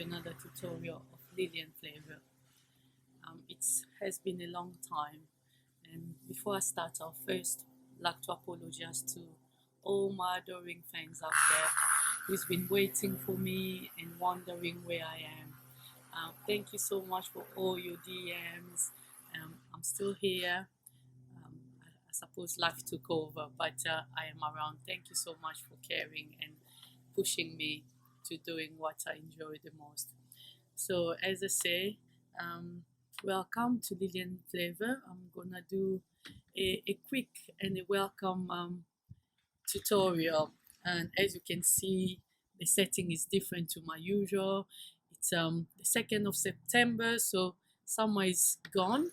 another tutorial of Lillian flavor. It has been a long time, and before I start, I'll first like to apologize to all my adoring fans out there who's been waiting for me and wondering where I am. Thank you so much for all your DMs. I'm still here. I suppose life took over, but I am around. Thank you so much for caring and pushing me to doing what I enjoy the most. So, as I say, welcome to Lillian Flavor. I'm gonna do a quick and a welcome tutorial, and as you can see, the setting is different to my usual. It's the 2nd of September, so summer is gone.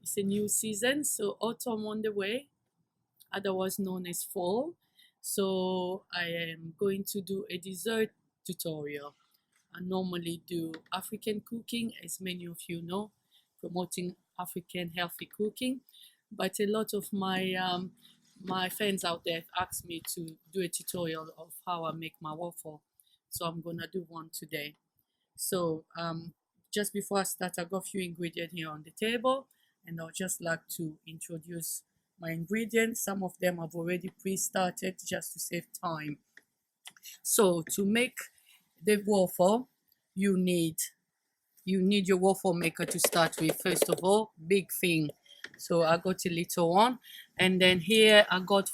It's a new season, so autumn on the way, otherwise known as fall. So I am going to do a dessert tutorial. I normally do African cooking, as many of you know, promoting African healthy cooking, but a lot of my fans out there asked me to do a tutorial of how I make my waffle, so I'm gonna do one today. So just before I start, I got a few ingredients here on the table, and I'll just like to introduce my ingredients. Some of them I've already pre-started just to save time. So to make the waffle, you need your waffle maker to start with. First of all, big thing. So I got a little one, and then here I got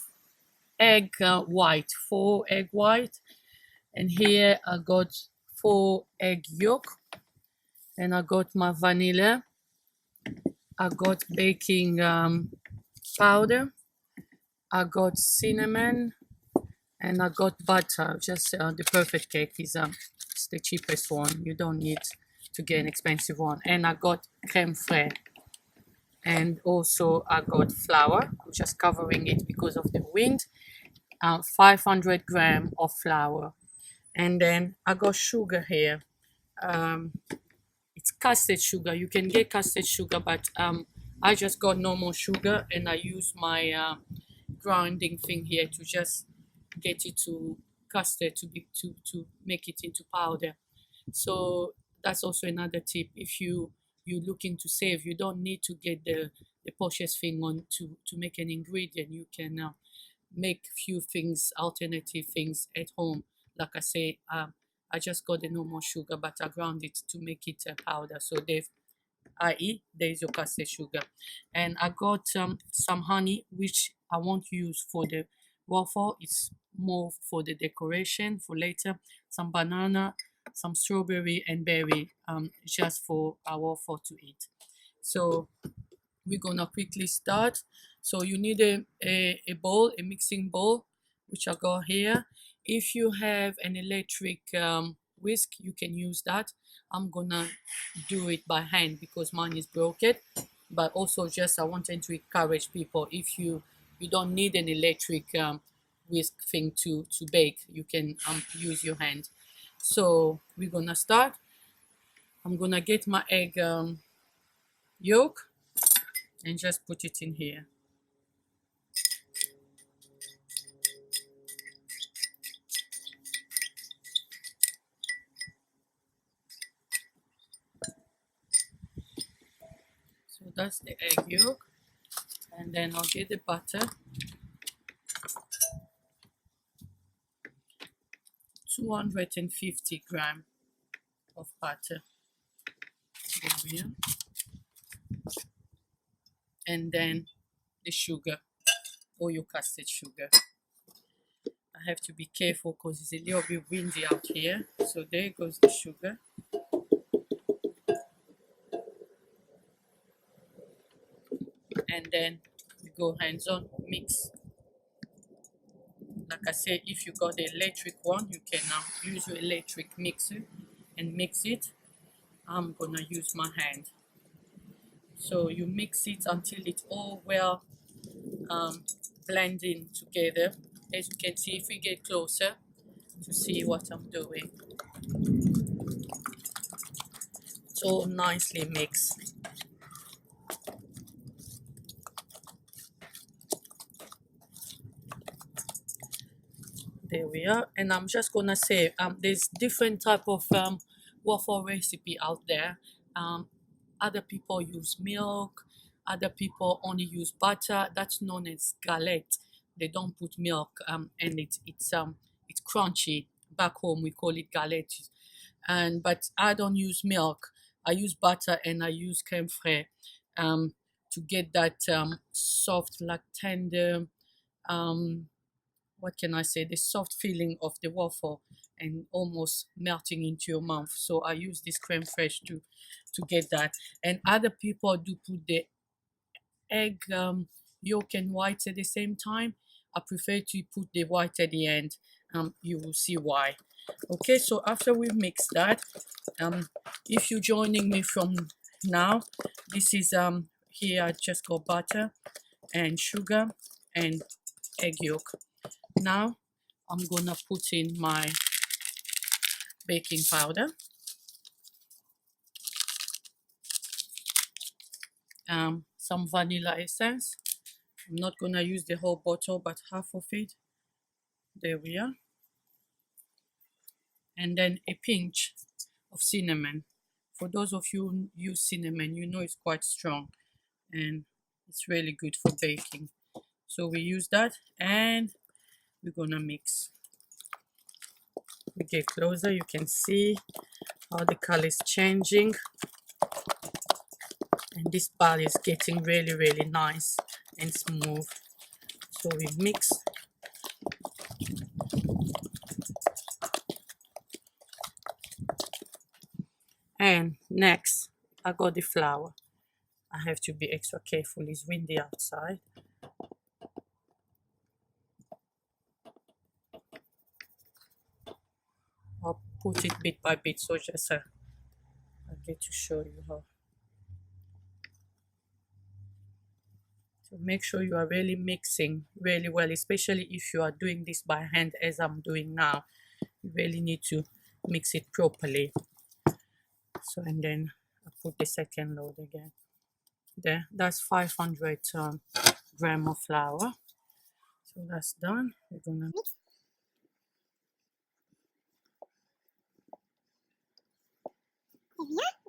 egg white, 4 egg white, and here I got 4 egg yolk, and I got my vanilla, I got baking powder, I got cinnamon, and I got butter. Just the perfect cake is it's the cheapest one. You don't need to get an expensive one. And I got creme fraiche, and also I got flour. I'm just covering it because of the wind. 500 grams of flour, and then I got sugar here. It's custard sugar. You can get custard sugar, but I just got normal sugar, and I use my grinding thing here to just get it to custard to make it into powder. So that's also another tip. If you're looking to save, you don't need to get the poshest thing on to make an ingredient. You can make few things, alternative things at home. Like I say, I just got the normal sugar, but I ground it to make it powder. So there's your custard sugar. And I got some honey, which I won't use for the waffle. It's more for the decoration for later. Some banana, some strawberry and berry, just for our waffle to eat. So we're gonna quickly start. So you need a bowl, a mixing bowl, which I got here. If you have an electric whisk, you can use that. I'm gonna do it by hand because mine is broken, but also just I wanted to encourage people, if you don't need an electric whisk thing to bake, you can use your hand. So we're gonna start. I'm gonna get my egg yolk and just put it in here. So that's the egg yolk, and then I'll get the butter. 250 grams of butter. There we are. And then the sugar, or your custard sugar. I have to be careful because it's a little bit windy out here. So there goes the sugar. And then you go hands-on, mix. Like I said, if you got the electric one, you can use your electric mixer and mix it. I'm gonna use my hand. So you mix it until it's all well blending together. As you can see, if we get closer to see what I'm doing, it's all nicely mixed. There we are. And I'm just gonna say there's different type of waffle recipe out there. Other people use milk, other people only use butter. That's known as galette. They don't put milk, and it's crunchy. Back home we call it galette. But I don't use milk. I use butter and I use crème fraîche, to get that soft, like tender, what can I say, the soft feeling of the waffle and almost melting into your mouth. So I use this crème fraîche to get that. And other people do put the egg yolk and white at the same time. I prefer to put the white at the end. You will see why. Okay, so after we mix that, if you're joining me from now, this is here I just got butter and sugar and egg yolk. Now I'm gonna put in my baking powder, some vanilla essence. I'm not gonna use the whole bottle, but half of it. There we are. And then a pinch of cinnamon. For those of you who use cinnamon, you know it's quite strong and it's really good for baking. So we use that and we're gonna mix. We get closer, you can see how the color is changing, and this ball is getting really nice and smooth. So we mix. And next I got the flour. I have to be extra careful, it's windy outside. I'll put it bit by bit, so just I get to show you how. So make sure you are really mixing really well, especially if you are doing this by hand as I'm doing now. You really need to mix it properly. So, and then I put the second load again. There, that's 500 gram of flour. So that's done. We're gonna mix.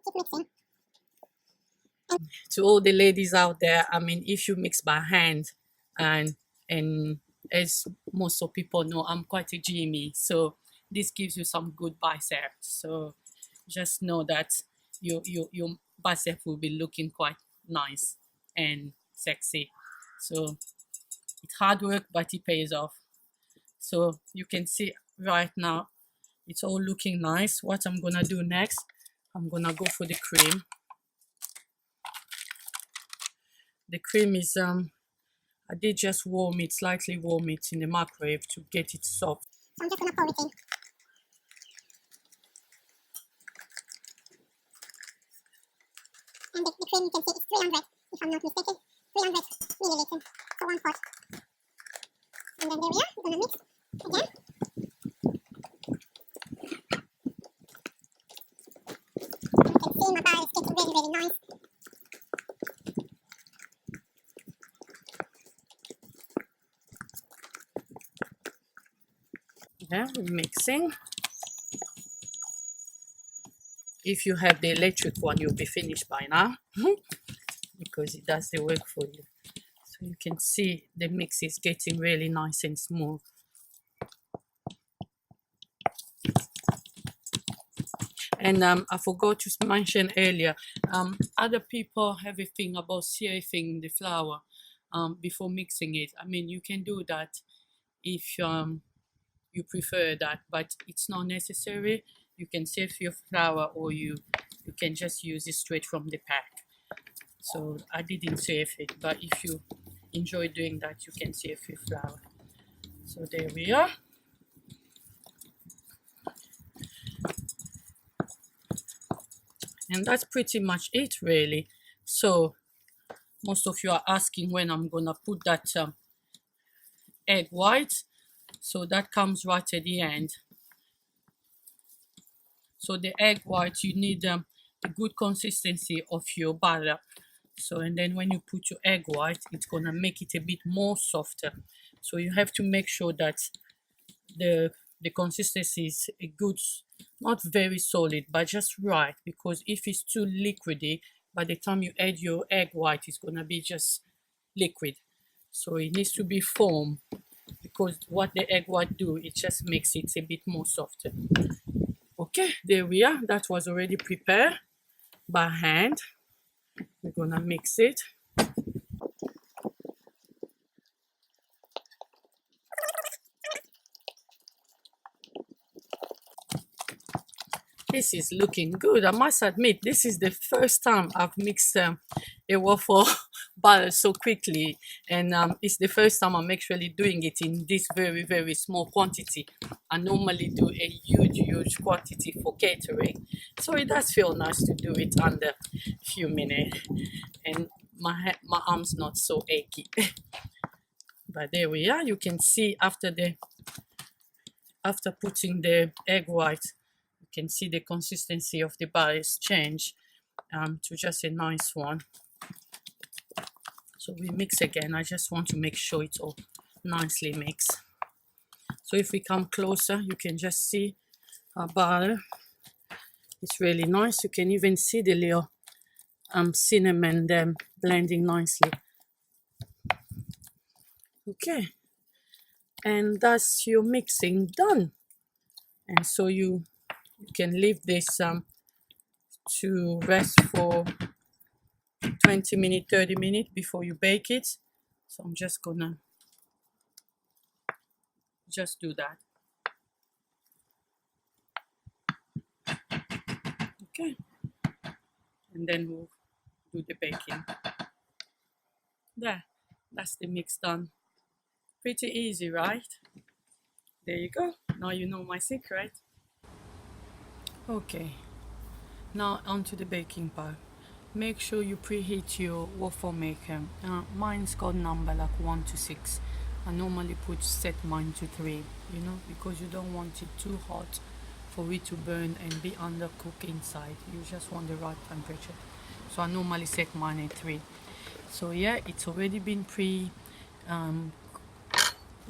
Keep mixing. To all the ladies out there, I mean, if you mix by hand, and as most of people know, I'm quite a Jimmy, so this gives you some good biceps. So just know that your bicep will be looking quite nice and sexy. So it's hard work, but it pays off. So you can see right now it's all looking nice. What I'm gonna do next, I'm gonna go for the cream. The cream is I did just slightly warm it in the microwave to get it soft. So I'm just gonna pour it in. And the cream, you can see it's 300, if I'm not mistaken, 300 milliliters, so 1 pot. And then there we are, we're gonna mix again. And you can see my bar is getting really nice. Yeah, we're mixing. If you have the electric one, you'll be finished by now because it does the work for you. So you can see the mix is getting really nice and smooth. And I forgot to mention earlier, other people have a thing about sifting the flour before mixing it. I mean, you can do that if you prefer that, but it's not necessary. You can sieve your flour, or you can just use it straight from the pack. So I didn't sieve it, but if you enjoy doing that, you can sieve your flour. So there we are. And that's pretty much it, really. So most of you are asking when I'm gonna put that egg white. So that comes right at the end. So the egg white, you need a good consistency of your batter. So, and then when you put your egg white, it's gonna make it a bit more softer. So you have to make sure that the consistency is a good not very solid, but just right, because if it's too liquidy, by the time you add your egg white, it's gonna be just liquid. So it needs to be foam, because what the egg white do, it just makes it a bit more softer. Okay, there we are. That was already prepared by hand. We're gonna mix it. This is looking good. I must admit, this is the first time I've mixed a waffle batter so quickly, and it's the first time I'm actually doing it in this very, very small quantity. I normally do a huge quantity for catering, so it does feel nice to do it under a few minutes, and my arm's not so achy. But there we are. You can see after putting the egg white, you can see the consistency of the batter is changed to just a nice one. So we mix again. I just want to make sure it's all nicely mixed. So if we come closer, you can just see our batter. It's really nice. You can even see the little cinnamon them blending nicely. Okay, and that's your mixing done. And so you can leave this to rest for 20 minutes, 30 minutes before you bake it. So I'm just gonna just do that. Okay, and then we'll do the baking. There, that's the mix done. Pretty easy, right? There you go. Now you know my secret. Okay, now onto the baking part. Make sure you preheat your waffle maker. Mine's got number like 1 to 6. I normally set mine to 3, because you don't want it too hot for it to burn and be undercooked inside. You just want the right temperature. So I normally set mine at 3. So yeah, it's already been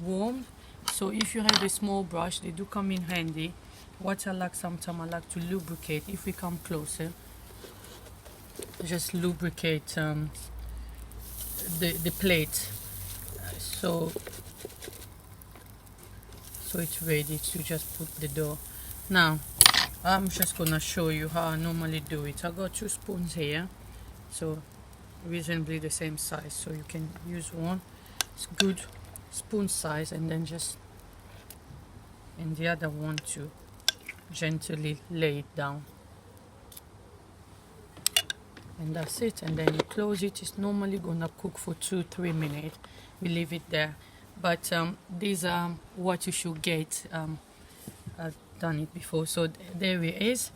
warmed. So if you have a small brush, they do come in handy. What I like sometimes, I like to lubricate. If we come closer, just lubricate the plate, so it's ready to just put the dough. Now I'm just gonna show you how I normally do it. I got 2 spoons here, so reasonably the same size, so you can use one. It's good spoon size, and then just in the other one to gently lay it down, and that's it. And then you close it. It's normally gonna cook for 2-3 minutes. We leave it there, but these are what you should get. I've done it before, so there it is.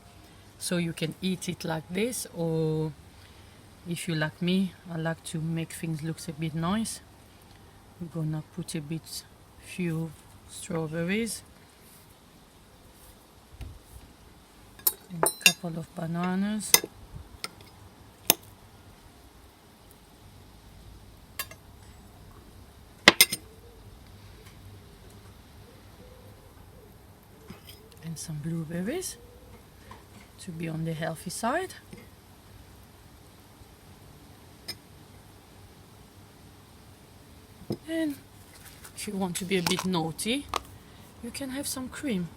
So you can eat it like this, or if you like me, I like to make things look a bit nice. We're gonna put a few strawberries and a couple of bananas. And some blueberries to be on the healthy side. And if you want to be a bit naughty, you can have some cream.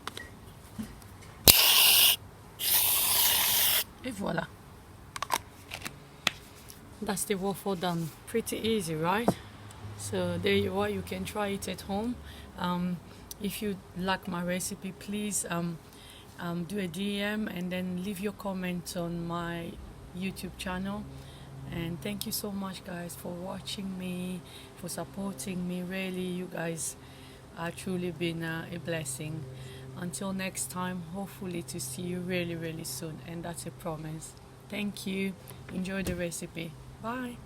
Et voila. That's the waffle done. Pretty easy, right? So there you are. You can try it at home. If you like my recipe, please do a DM and then leave your comment on my YouTube channel. And thank you so much, guys, for watching me, for supporting me. Really, you guys are truly been a blessing. Until next time, hopefully to see you really, really soon, and that's a promise. Thank you. Enjoy the recipe. Bye.